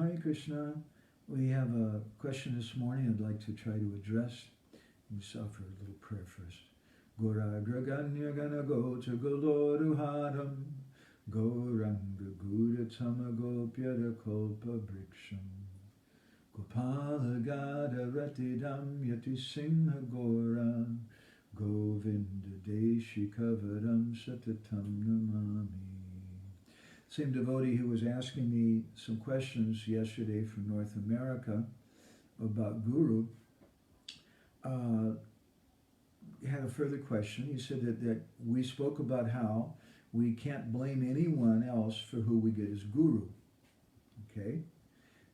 Hare Krishna. We have a question this morning I'd like to try to address. We offer a little prayer first. Gora Graganya Gana Gota Goloru Haram Goranga Gura Tamagopyada Kolpa Briksham Gopala Gada Ratidam Yati Singha Gora Govinda Deshi Kavaram Satatam Namami. Same devotee who was asking me some questions yesterday from North America about Guru had a further question. He said that we spoke about how we can't blame anyone else for who we get as Guru. Okay?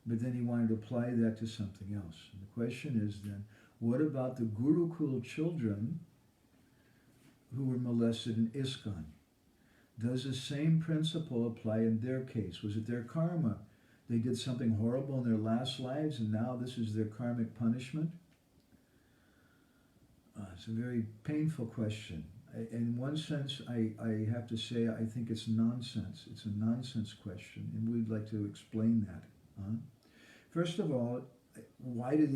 But then he wanted to apply that to something else. And the question is then, what about the gurukula children who were molested in ISKCON? Does the same principle apply in their case? Was it their karma? They did something horrible in their last lives and now this is their karmic punishment? It's a very painful question. In one sense, I have to say I think it's nonsense. It's a nonsense question, and we'd like to explain that. First of all, why did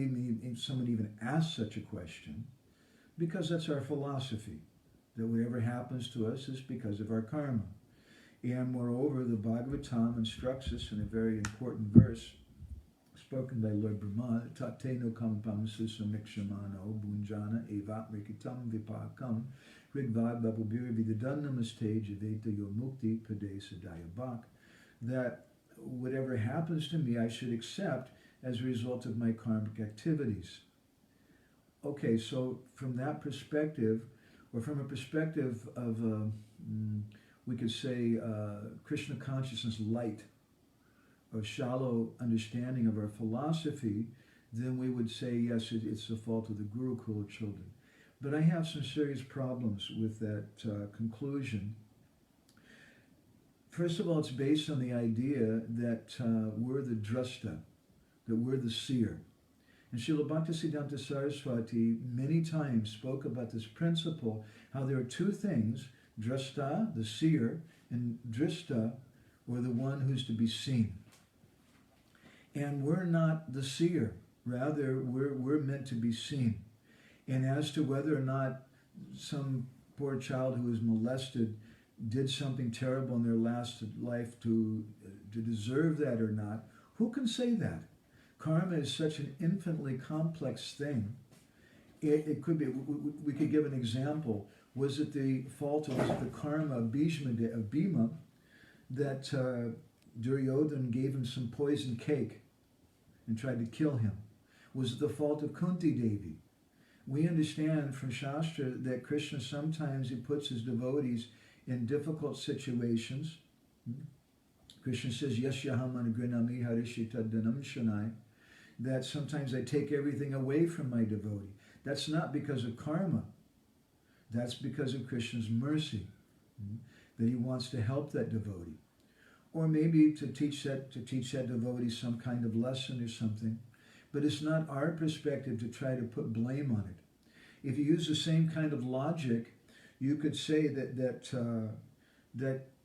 someone even ask such a question? Because that's our philosophy, that whatever happens to us is because of our karma. And moreover, the Bhagavatam instructs us in a very important verse, spoken by Lord Brahma, Tateno kampam susamikshimano bunjana evat rikitam vipakam rigvad babubir vidadannamaste javeta yomukti padesa dayabak, that whatever happens to me I should accept as a result of my karmic activities. Okay, so from that perspective, or from a perspective of, we could say, Krishna consciousness light, or shallow understanding of our philosophy, then we would say, yes, it's the fault of the gurukula children. But I have some serious problems with that conclusion. First of all, it's based on the idea that we're the drashta, that we're the seer. And Srila Bhaktisiddhanta Saraswati many times spoke about this principle, how there are two things, drashta, the seer, and drishta, or the one who's to be seen. And we're not the seer. Rather, we're meant to be seen. And as to whether or not some poor child who was molested did something terrible in their last life to deserve that or not, who can say that? Karma is such an infinitely complex thing. It could be, we could give an example. Was it the fault, or was it the karma of Bhima that Duryodhana gave him some poisoned cake and tried to kill him? Was it the fault of Kunti Devi? We understand from Shastra that Krishna sometimes he puts his devotees in difficult situations. Krishna says, Yasyaham anugrinami harishitaddanam shanai, that sometimes I take everything away from my devotee. That's not because of karma. That's because of Krishna's mercy, that he wants to help that devotee. Or maybe to teach that devotee some kind of lesson or something. But it's not our perspective to try to put blame on it. If you use the same kind of logic, you could say that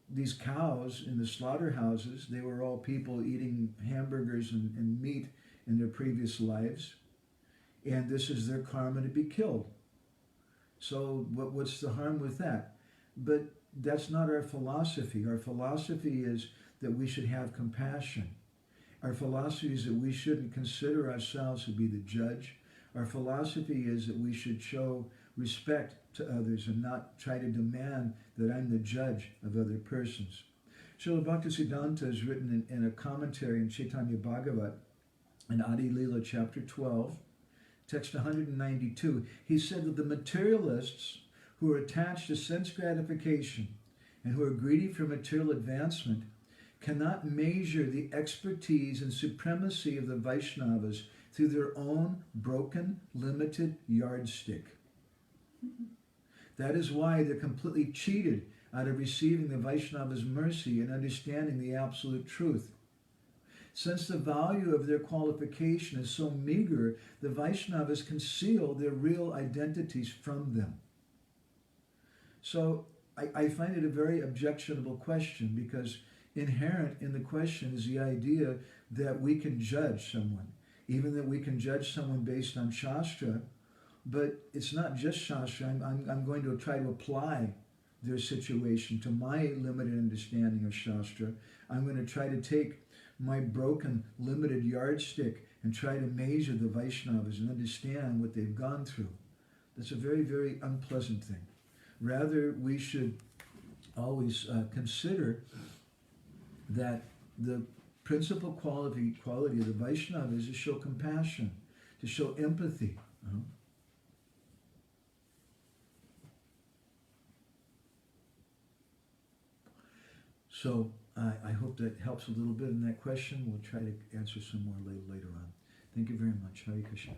these cows in the slaughterhouses, they were all people eating hamburgers and meat in their previous lives, and this is their karma to be killed. So what's the harm with that? But that's not our philosophy. Our philosophy is that we should have compassion. Our philosophy is that we shouldn't consider ourselves to be the judge. Our philosophy is that we should show respect to others and not try to demand that I'm the judge of other persons. Srila Bhaktisiddhanta has written in a commentary in Chaitanya Bhagavat, in Adi Lila chapter 12, text 192, he said that the materialists who are attached to sense gratification and who are greedy for material advancement cannot measure the expertise and supremacy of the Vaishnavas through their own broken, limited yardstick. That is why they're completely cheated out of receiving the Vaishnava's mercy and understanding the absolute truth. Since the value of their qualification is so meager, the Vaishnavas conceal their real identities from them. So I find it a very objectionable question, because inherent in the question is the idea that we can judge someone, even that we can judge someone based on Shastra, but it's not just Shastra. I'm going to try to apply their situation to my limited understanding of Shastra. I'm going to try to take my broken, limited yardstick and try to measure the Vaishnavas and understand what they've gone through. That's a very, very unpleasant thing. Rather, we should always consider that the principal quality of the Vaishnava is to show compassion, to show empathy. So I hope that helps a little bit in that question. We'll try to answer some more later on. Thank you very much. Hare Krishna.